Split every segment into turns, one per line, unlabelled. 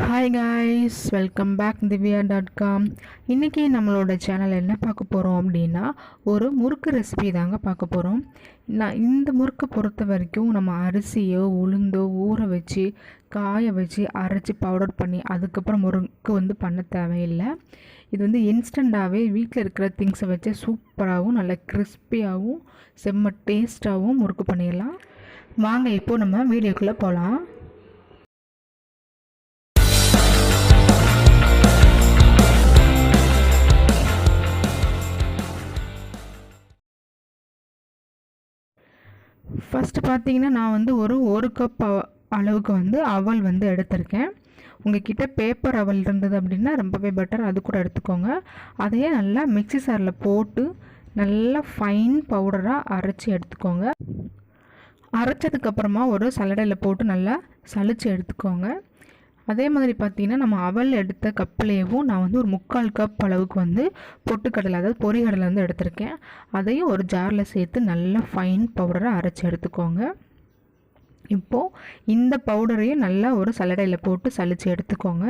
Hi guys, welcome back Divya dot com. இன்றைக்கி நம்மளோட channel என்ன பார்க்க போகிறோம் அப்படின்னா, ஒரு முறுக்கு ரெசிபி தாங்க பார்க்க போகிறோம். நான் இந்த முறுக்கு பொறுத்த வரைக்கும் நம்ம அரிசியோ உளுந்தோ ஊற வச்சு காய வச்சு அரைச்சி பவுடர் பண்ணி அதுக்கப்புறம் முறுக்கு பண்ண தேவையில்லை. இது இன்ஸ்டண்ட்டாகவே வீட்டில் இருக்கிற திங்ஸை வச்சு சூப்பராகவும் நல்ல கிறிஸ்பியாகவும் செம்ம டேஸ்ட்டாகவும் முறுக்கு பண்ணிடலாம். வாங்க இப்போது நம்ம வீடியோக்குள்ளே போகலாம். ஃபஸ்ட்டு பார்த்தீங்கன்னா, நான் ஒரு கப் அளவுக்கு அவல் எடுத்திருக்கேன். உங்கள்கிட்ட பேப்பர் அவல் இருந்தது அப்படின்னா ரொம்பவே பெட்டர், அது கூட எடுத்துக்கோங்க. அதையே நல்லா மிக்ஸி சாரில் போட்டு நல்லா ஃபைன் பவுடராக அரைச்சி எடுத்துக்கோங்க. அரைச்சதுக்கப்புறமா ஒரு சல்லடையில் போட்டு நல்லா சலிச்சு எடுத்துக்கோங்க. அதே மாதிரி பார்த்திங்கன்னா, நம்ம அவல் எடுத்த கப்லேயும் நான் ஒரு 3/4 கப் அளவுக்கு பொட்டுக்கடலை, அதாவது பொரிகடலை எடுத்திருக்கேன். அதையும் ஒரு ஜாரில் சேர்த்து நல்லா ஃபைன் பவுடராக அரைச்சி எடுத்துக்கோங்க. இப்போது இந்த பவுடரையும் நல்லா ஒரு சல்லடையில் போட்டு சலித்து எடுத்துக்கோங்க.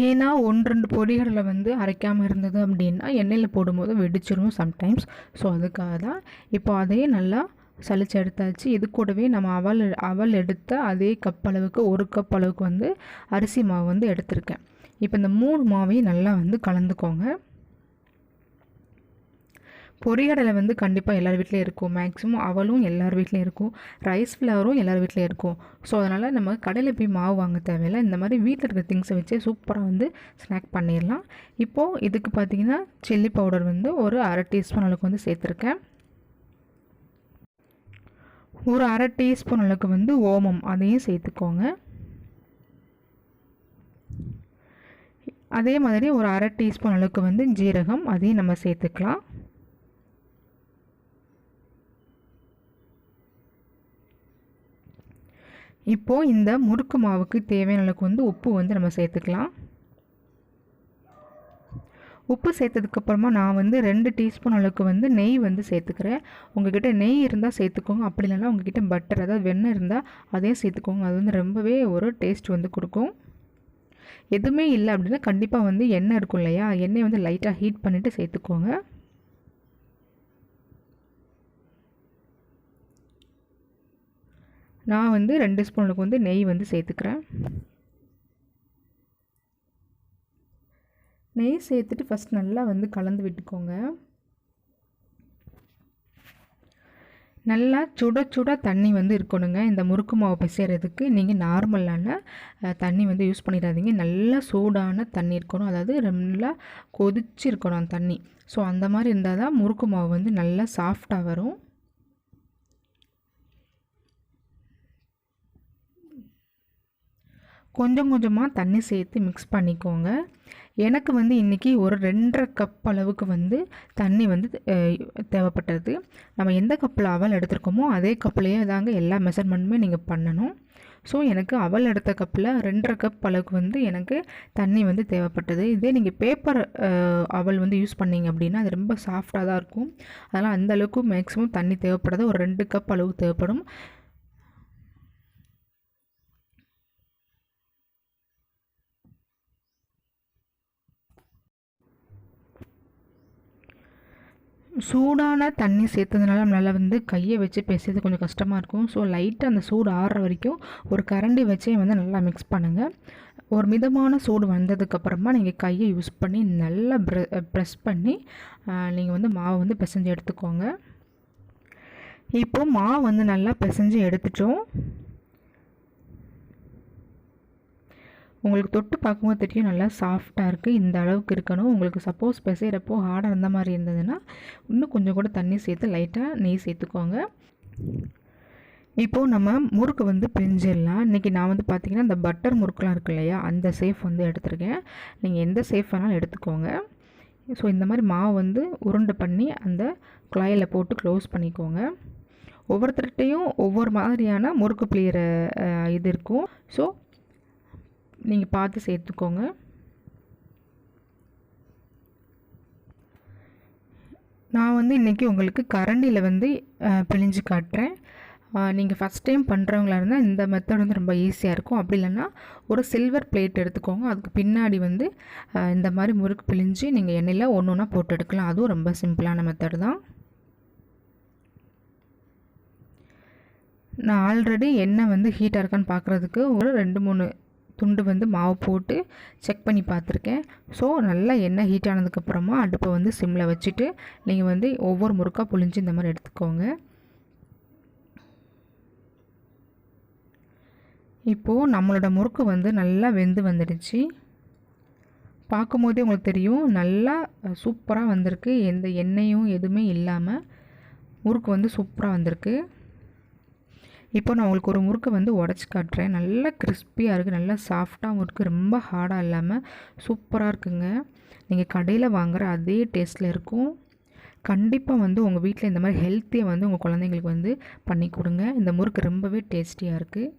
ஏன்னா 1-2 பொடிகளில் அரைக்காமல் இருந்தது அப்படின்னா எண்ணெயில் போடும்போது வெடிச்சிரும் சம்டைம்ஸ். ஸோ அதுக்காக தான். இப்போ அதையே நல்லா சலிச்சு எடுத்தாச்சு. இது கூடவே நம்ம அவல் எடுத்த அதே கப் அளவுக்கு 1 கப் அளவுக்கு அரிசி மாவு எடுத்திருக்கேன். இப்போ இந்த 3 மாவையும் நல்லா கலந்துக்கோங்க. பொரிகடலை கண்டிப்பாக எல்லார் வீட்லேயும் இருக்கும். மேக்ஸிமம் அவலும் எல்லார் வீட்லேயும் இருக்கும். ரைஸ் ஃப்ளவரும் எல்லார் வீட்லேயும் இருக்கும். ஸோ அதனால் நம்ம கடையில் போய் மாவு வாங்க தேவையில்லை. இந்த மாதிரி வீட்டில் இருக்கிற திங்ஸை வச்சு சூப்பராக ஸ்நாக் பண்ணிடலாம். இப்போது இதுக்கு பார்த்திங்கன்னா சில்லி பவுடர் ஒரு 1/2 டீஸ்பூன் அளவுக்கு சேர்த்துருக்கேன். ஒரு 1/2 டீஸ்பூன் அளவுக்கு ஓமம், அதையும் சேர்த்துக்கோங்க. அதே மாதிரி ஒரு 1/2 டீஸ்பூன் அளவுக்கு ஜீரகம், அதையும் நம்ம சேர்த்துக்கலாம். இப்போது இந்த முறுக்கு மாவுக்கு தேவையான அளவுக்கு உப்பு நம்ம சேர்த்துக்கலாம். உப்பு சேர்த்ததுக்கப்புறமா நான் 2 டீஸ்பூன் அளவுக்கு நெய் சேர்த்துக்கிறேன். உங்கள்கிட்ட நெய் இருந்தால் சேர்த்துக்கோங்க. அப்படி இல்லைன்னா உங்கள்கிட்ட பட்டர், அதாவது வெண்ணெய் இருந்தால் அதையும் சேர்த்துக்கோங்க. அது ரொம்பவே ஒரு டேஸ்ட் கொடுக்கும். எதுவுமே இல்லை அப்படின்னா கண்டிப்பாக எண்ணெய் இருக்கும் இல்லையா, எண்ணெய் லைட்டாக ஹீட் பண்ணிவிட்டு சேர்த்துக்கோங்க. நான் 2 ஸ்பூனுக்கு நெய் சேர்த்துக்கிறேன். நெய் சேர்த்துட்டு ஃபஸ்ட் நல்லா கலந்து விட்டுக்கோங்க. நல்லா சுட சுட தண்ணி இருக்கணுங்க. இந்த முறுக்கு மாவு பிசைகிறதுக்கு நீங்கள் நார்மலான தண்ணி யூஸ் பண்ணிடாதீங்க. நல்லா சூடான தண்ணி இருக்கணும், அதாவது நல்லா கொதிச்சு இருக்கணும் அந்த தண்ணி. ஸோ அந்த மாதிரி இருந்தால் தான் முறுக்கு மாவு நல்லா சாஃப்டாக வரும். கொஞ்சம் கொஞ்சமாக தண்ணி சேர்த்து மிக்ஸ் பண்ணிக்கோங்க. எனக்கு இன்றைக்கி ஒரு 2.5 கப் அளவுக்கு தண்ணி தேவைப்பட்டது. நம்ம எந்த கப்பில் அவல் எடுத்துருக்கோமோ அதே கப்லேயே தாங்க எல்லா மெஷர்மெண்ட்டுமே நீங்கள் பண்ணணும். ஸோ எனக்கு அவல் எடுத்த கப்பில் 2.5 கப் அளவுக்கு எனக்கு தண்ணி தேவைப்பட்டது. இதே நீங்கள் பேப்பர் அவல் யூஸ் பண்ணிங்க அப்படின்னா அது ரொம்ப சாஃப்டாக தான் இருக்கும். அதனால் அந்தளவுக்கு மேக்ஸிமம் தண்ணி தேவைப்படாது. ஒரு 2 கப் அளவு தேவைப்படும். சூடான தண்ணி சேர்த்ததுனால நம்மளால் கையை வச்சு பேசுறது கொஞ்சம் கஷ்டமாக இருக்கும். ஸோ லைட்டாக அந்த சூடு ஆறுற வரைக்கும் ஒரு கரண்டி வச்சே நல்லா மிக்ஸ் பண்ணுங்கள். ஒரு மிதமான சூடு வந்ததுக்கப்புறமா நீங்கள் கையை யூஸ் பண்ணி நல்லா ப்ரெஸ் பண்ணி நீங்கள் மாவு பிசைஞ்சு எடுத்துக்கோங்க. இப்போது மாவு நல்லா பிசைஞ்சு எடுத்துட்டோம். உங்களுக்கு தொட்டு பார்க்கும்போது தெரியும் நல்லா சாஃப்டாக இருக்குது. இந்த அளவுக்கு இருக்கணும். உங்களுக்கு சப்போஸ் பிசைகிறப்போ ஹார்டாக இருந்த மாதிரி இருந்ததுன்னா இன்னும் கொஞ்சம் கூட தண்ணி சேர்த்து லைட்டாக நெய் சேர்த்துக்கோங்க. இப்போது நம்ம முறுக்கு பிரிஞ்சிடலாம். இன்றைக்கி நான் பார்த்திங்கன்னா இந்த பட்டர் முறுக்குலாம் இருக்கு இல்லையா, அந்த சேஃப் எடுத்துருக்கேன். நீங்கள் எந்த சேஃப் வேணாலும் எடுத்துக்கோங்க. ஸோ இந்த மாதிரி மாவு உருண்டை பண்ணி அந்த குழாயில் போட்டு க்ளோஸ் பண்ணிக்கோங்க. ஒவ்வொருத்தர்கிட்டையும் ஒவ்வொரு மாதிரியான முறுக்கு பிழியிற இது இருக்கும். ஸோ நீங்கள் பார்த்து சேர்த்துக்கோங்க. நான் இன்றைக்கி உங்களுக்கு கரண்டியில் பிழிஞ்சு காட்டுறேன். நீங்கள் ஃபஸ்ட் டைம் பண்ணுறவங்களா இருந்தால் இந்த மெத்தட் வந்து ரொம்ப ஈஸியாக இருக்கும். அப்படி இல்லைன்னா ஒரு சில்வர் பிளேட் எடுத்துக்கோங்க. அதுக்கு பின்னாடி வந்து இந்த மாதிரி முறுக்கு பிழிஞ்சு நீங்கள் எண்ணெயில் ஒன்று ஒன்றா போட்டு எடுக்கலாம். அதுவும் ரொம்ப சிம்பிளான மெத்தட் தான். நான் ஆல்ரெடி எண்ணெய் வந்து ஹீட்டாக இருக்கான்னு பார்க்குறதுக்கு ஒரு 2-3 துண்டு வந்து மாவு போட்டு செக் பண்ணி பார்த்துருக்கேன். ஸோ நல்லா எண்ணெய் ஹீட் ஆனதுக்கப்புறமா அடுப்பை வந்து சிம்மில் வச்சுட்டு நீங்கள் வந்து ஒவ்வொரு முறுக்காக புழிஞ்சு இந்த மாதிரி எடுத்துக்கோங்க. இப்போது நம்மளோட முறுக்கு வந்து நல்லா வெந்து வந்துடுச்சு. பார்க்கும்போதே உங்களுக்கு தெரியும் நல்லா சூப்பராக வந்திருக்கு. எந்த எண்ணெயும் எதுவுமே இல்லாமல் முறுக்கு வந்து சூப்பராக வந்திருக்கு. இப்போ நான் உங்களுக்கு ஒரு முறுக்கை வந்து உடச்சி காட்டுறேன். நல்லா கிறிஸ்பியாக இருக்குது, நல்லா சாஃப்டாகவும் இருக்குது, ரொம்ப ஹார்டாக இல்லாமல் சூப்பராக இருக்குங்க. நீங்கள் கடையில் வாங்குகிற அதே டேஸ்ட்டில் இருக்கும். கண்டிப்பாக வந்து உங்கள் வீட்டில் இந்த மாதிரி ஹெல்த்தியாக வந்து உங்கள் குழந்தைங்களுக்கு வந்து பண்ணி கொடுங்க. இந்த முறுக்கு ரொம்பவே டேஸ்டியாக இருக்குது.